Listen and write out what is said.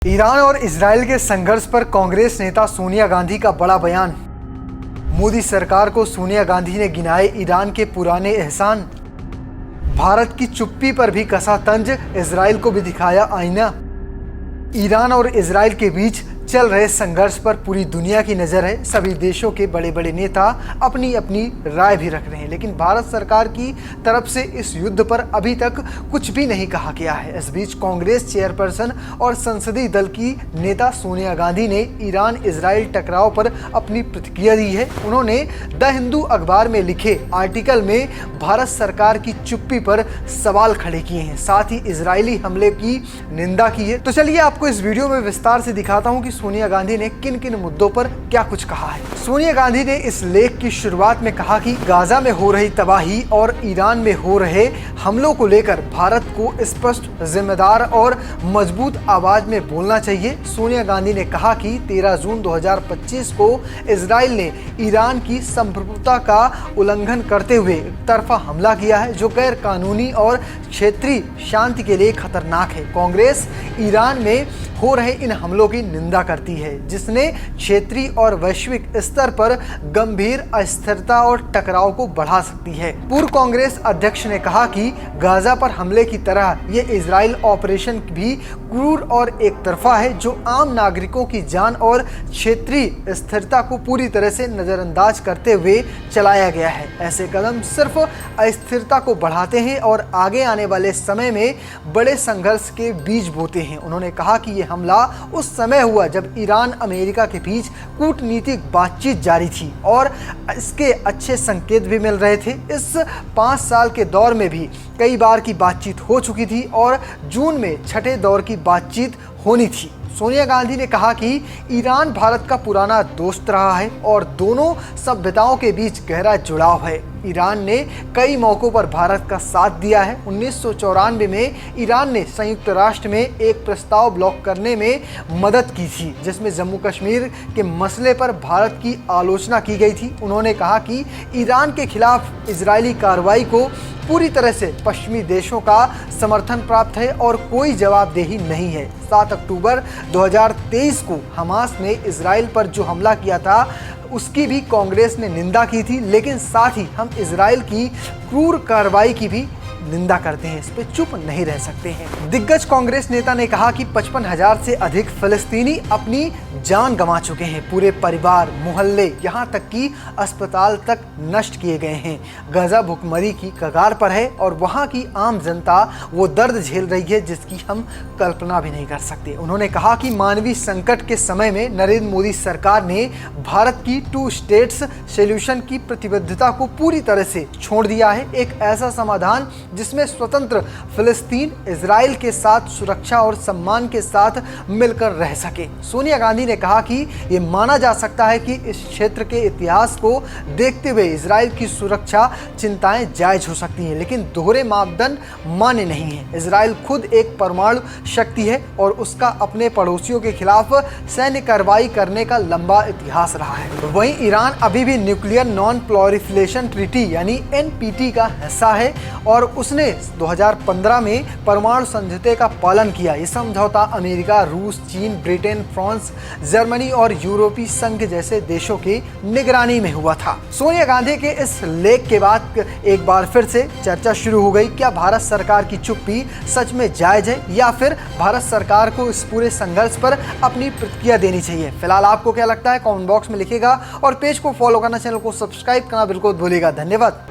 Iran और Israel के संघर्ष पर कांग्रेस नेता सोनिया गांधी का बड़ा बयान। मोदी सरकार को सोनिया गांधी ने गिनाए ईरान के पुराने एहसान। भारत की चुप्पी पर भी कसा तंज, इजराइल को भी दिखाया आईना। ईरान और इजराइल के बीच चल रहे संघर्ष पर पूरी दुनिया की नज़र है। सभी देशों के बड़े बड़े नेता अपनी अपनी राय भी रख रहे हैं, लेकिन भारत सरकार की तरफ से इस युद्ध पर अभी तक कुछ भी नहीं कहा गया है। इस बीच कांग्रेस चेयरपर्सन और संसदीय दल की नेता सोनिया गांधी ने ईरान इजराइल टकराव पर अपनी प्रतिक्रिया दी है। उन्होंने द हिंदू अखबार में लिखे आर्टिकल में भारत सरकार की चुप्पी पर सवाल खड़े किए हैं, साथ ही इजरायली हमले की निंदा की है। तो चलिए आपको इस वीडियो में विस्तार से दिखाता हूं कि सोनिया गांधी ने किन किन मुद्दों पर क्या कुछ कहा है। सोनिया गांधी ने इस लेख की शुरुआत में कहा कि गाजा में हो रही तबाही और ईरान में हो रहे हमलों को लेकर भारत को स्पष्ट, जिम्मेदार और मजबूत आवाज में बोलना चाहिए। सोनिया गांधी ने कहा कि 13 जून 2025 को इजराइल ने ईरान की संप्रभुता का उल्लंघन करते हुए एक तरफा हमला किया है, जो गैर कानूनी और क्षेत्रीय शांति के लिए खतरनाक है। कांग्रेस ईरान में हो रहे इन हमलों की निंदा करती है, जिसने क्षेत्रीय और वैश्विक स्तर पर गंभीर अस्थिरता और टकराव को बढ़ा सकती है। पूर्व कांग्रेस अध्यक्ष ने कहा कि गाजा पर हमले की तरह ये इजराइल ऑपरेशन भी क्रूर और एक तरफा है, जो आम नागरिकों की जान और क्षेत्रीय स्थिरता को पूरी तरह से नजरअंदाज करते हुए चलाया गया है। ऐसे कदम सिर्फ अस्थिरता को बढ़ाते हैं और आगे आने वाले समय में बड़े संघर्ष के बीज बोते हैं। उन्होंने कहा कि यह हमला उस समय हुआ जब ईरान अमेरिका के बीच कूटनीतिक बातचीत जारी थी और इसके अच्छे संकेत भी मिल रहे थे। इस 5 साल के दौर में भी कई बार की बातचीत हो चुकी थी और जून में छठे दौर की बातचीत होनी थी। सोनिया गांधी ने कहा कि ईरान भारत का पुराना दोस्त रहा है और दोनों सभ्यताओं के बीच गहरा जुड़ाव है। ईरान ने कई मौकों पर भारत का साथ दिया है। 1994 में ईरान ने संयुक्त राष्ट्र में एक प्रस्ताव ब्लॉक करने में मदद की थी, जिसमें जम्मू कश्मीर के मसले पर भारत की आलोचना की गई थी। उन्होंने कहा कि ईरान के खिलाफ इजरायली कार्रवाई को पूरी तरह से पश्चिमी देशों का समर्थन प्राप्त है और कोई जवाबदेही नहीं है। 7 अक्टूबर 2023 को हमास ने इजराइल पर जो हमला किया था उसकी भी कांग्रेस ने निंदा की थी, लेकिन साथ ही हम इजराइल की क्रूर कार्रवाई की भी निंदा करते हैं। इस पे चुप नहीं रह सकते हैं। दिग्गज कांग्रेस नेता ने कहा कि 55,000 से अधिक फलस्तीनी अपनी जान गंवा चुके हैं। पूरे परिवार, मोहल्ले, यहाँ तक कि अस्पताल तक नष्ट किए गए हैं। गाजा भुखमरी की कगार पर है और वहाँ की आम जनता वो दर्द झेल रही है जिसकी हम कल्पना भी नहीं कर सकते। उन्होंने कहा कि मानवीय संकट के समय में नरेंद्र मोदी सरकार ने भारत की 2 स्टेट्स सॉल्यूशन की प्रतिबद्धता को पूरी तरह से छोड़ दिया है। एक ऐसा समाधान जिसमें स्वतंत्र फिलिस्तीन इजराइल के साथ सुरक्षा और सम्मान के साथ मिलकर रह सके। सोनिया गांधी ने कहा कि ये माना जा सकता है कि इस क्षेत्र के इतिहास को देखते हुए इजराइल की सुरक्षा चिंताएं जायज हो सकती हैं, लेकिन दोहरे मापदंड मान्य नहीं है। इजराइल खुद एक परमाणु शक्ति है और उसका अपने पड़ोसियों के खिलाफ सैन्य कार्रवाई करने का लंबा इतिहास रहा है। वहीं ईरान अभी भी न्यूक्लियर नॉन प्रोलिफरेशन ट्रीटी यानी NPT का हिस्सा है और उसने 2015 में परमाणु समझौते का पालन किया। ये समझौता अमेरिका, रूस, चीन, ब्रिटेन, फ्रांस, जर्मनी और यूरोपीय संघ जैसे देशों की निगरानी में हुआ था। सोनिया गांधी के इस लेख के बाद एक बार फिर से चर्चा शुरू हो गई। क्या भारत सरकार की चुप्पी सच में जायज है या फिर भारत सरकार को इस पूरे संघर्ष पर अपनी प्रतिक्रिया देनी चाहिए? फिलहाल आपको क्या लगता है कमेंट बॉक्स में लिखिएगा और पेज को फॉलो करना, चैनल को सब्सक्राइब करना बिल्कुल भूलिएगा। धन्यवाद।